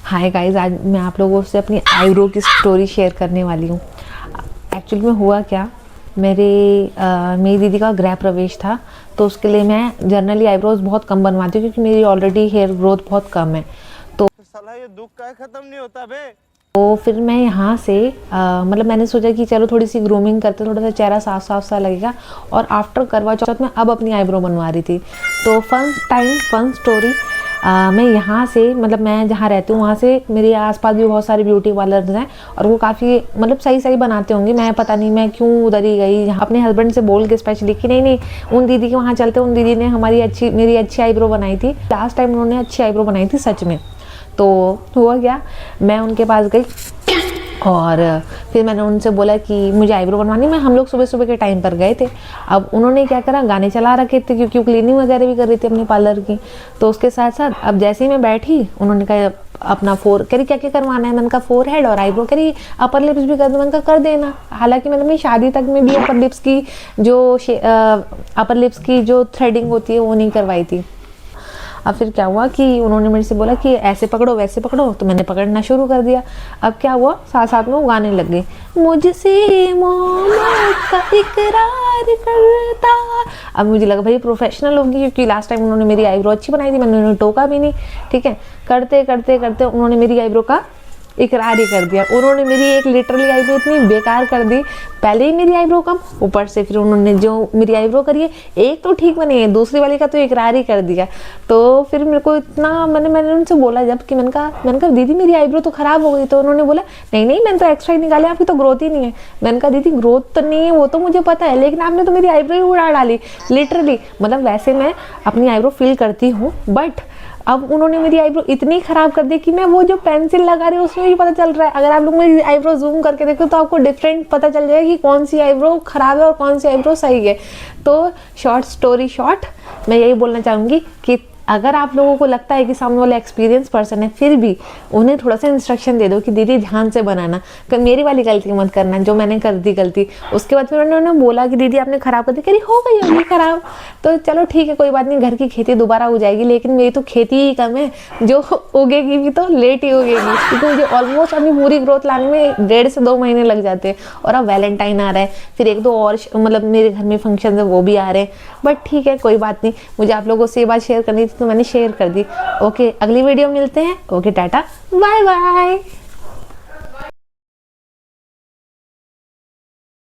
Hi guys, आज मैं आप लोगों से अपनी आईब्रो की स्टोरी शेयर करने वाली हूँ। एक्चुअली में हुआ क्या, मेरी दीदी का गृह प्रवेश था, तो उसके लिए मैं जनरली आईब्रोज बहुत कम बनवाती हूँ क्योंकि मेरी ऑलरेडी हेयर ग्रोथ बहुत कम है। तो साला ये दुख का खत्म नहीं होता बे। तो फिर मैं यहाँ से मतलब मैंने सोचा कि चलो थोड़ी सी ग्रूमिंग करते, थोड़ा सा चेहरा साफ साफ सा लगेगा। और आफ्टर करवा चौथ में अब अपनी आईब्रो बनवा रही थी। तो फन स्टोरी, मैं यहाँ से मतलब मैं जहाँ रहती हूँ वहाँ से मेरे आसपास भी बहुत सारे ब्यूटी पार्लर्स हैं और वो काफ़ी मतलब सही बनाते होंगे। मैं पता नहीं मैं क्यों उधर ही गई, अपने हस्बैंड से बोल के स्पेशली कि नहीं उन दीदी के वहाँ चलते। उन दीदी ने मेरी अच्छी आईब्रो बनाई थी। लास्ट टाइम उन्होंने अच्छी आईब्रो बनाई थी सच में। तो हुआ क्या, मैं उनके पास गई और फिर मैंने उनसे बोला कि मुझे आईब्रो बनवानी। मैं हम लोग सुबह सुबह के टाइम पर गए थे। अब उन्होंने क्या करा, गाने चला रखे थे क्योंकि वो क्लीनिंग वगैरह भी कर रही थी अपने पार्लर की। तो उसके साथ साथ अब जैसे ही मैं बैठी, उन्होंने कहा अपना करी क्या क्या करवाना है। मैंने कहा फोर हेड और आईब्रो। करी अपर लिप्स भी कर दो। मैंने कहा कर देना। हालांकि मैंने अपनी शादी तक में भी अपर लिप्स की जो थ्रेडिंग होती है वो नहीं करवाई थी। अब फिर क्या हुआ कि उन्होंने मेरे से बोला कि ऐसे पकड़ो वैसे पकड़ो, तो मैंने पकड़ना शुरू कर दिया। अब क्या हुआ, साथ साथ में वो गाने लग गए, मुझसे मोहब्बत का इकरार करता। अब मुझे लगा भाई प्रोफेशनल होंगी क्योंकि लास्ट टाइम उन्होंने मेरी आईब्रो अच्छी बनाई थी, मैंने उन्हें टोका भी नहीं। ठीक है, करते करते करते उन्होंने मेरी आईब्रो का इकरार ही कर दिया। उन्होंने मेरी एक लिटरली आईब्रो इतनी बेकार कर दी। पहले ही मेरी आईब्रो कम, ऊपर से फिर उन्होंने जो मेरी आईब्रो करी है, एक तो ठीक बनी है, दूसरी वाली का तो इकरार ही कर दिया। तो फिर मेरे को इतना मैंने उनसे बोला जब कि मैंने कहा दीदी मेरी आईब्रो तो खराब हो गई। तो उन्होंने बोला नहीं मैंने तो एक्स्ट्रा ही निकाले, आपकी तो ग्रोथ ही नहीं है। मैंने कहा दीदी ग्रोथ तो नहीं है वो तो मुझे पता है, लेकिन आपने तो मेरी आईब्रो ही उड़ा डाली लिटरली। मतलब वैसे मैं अपनी आईब्रो फील करती हूँ, बट अब उन्होंने मेरी आईब्रो इतनी खराब कर दी कि मैं वो जो पेंसिल लगा रही हूँ उसमें भी पता चल रहा है। अगर आप लोग मेरी आईब्रो जूम करके देखो तो आपको डिफरेंट पता चल जाएगा कि कौन सी आईब्रो खराब है और कौन सी आईब्रो सही है। तो शॉर्ट स्टोरी शॉर्ट, मैं यही बोलना चाहूँगी कि अगर आप लोगों को लगता है कि सामने वाला एक्सपीरियंस पर्सन है, फिर भी उन्हें थोड़ा सा इंस्ट्रक्शन दे दो कि दीदी ध्यान से बनाना, मेरी वाली गलती मत करना जो मैंने कर दी गलती। उसके बाद फिर उन्होंने बोला कि दीदी आपने खराब कर दी, कह रही हो गई होगी खराब, तो चलो ठीक है कोई बात नहीं, घर की खेती दोबारा हो जाएगी। लेकिन मेरी तो खेती ही कम है, जो उगेगी भी तो लेट ही उगेगी क्योंकि मुझे ऑलमोस्ट अपनी पूरी ग्रोथ लाने में 1.5 से 2 महीने लग जाते हैं। और अब वैलेंटाइन आ रहा है, फिर 1-2 और मतलब मेरे घर में फंक्शन है वो भी आ रहे हैं। बट ठीक है कोई बात नहीं, मुझे आप लोगों से ये बात शेयर करनी थी तो मैंने शेयर कर दी। ओके, अगली वीडियो मिलते हैं। Okay, tata bye bye.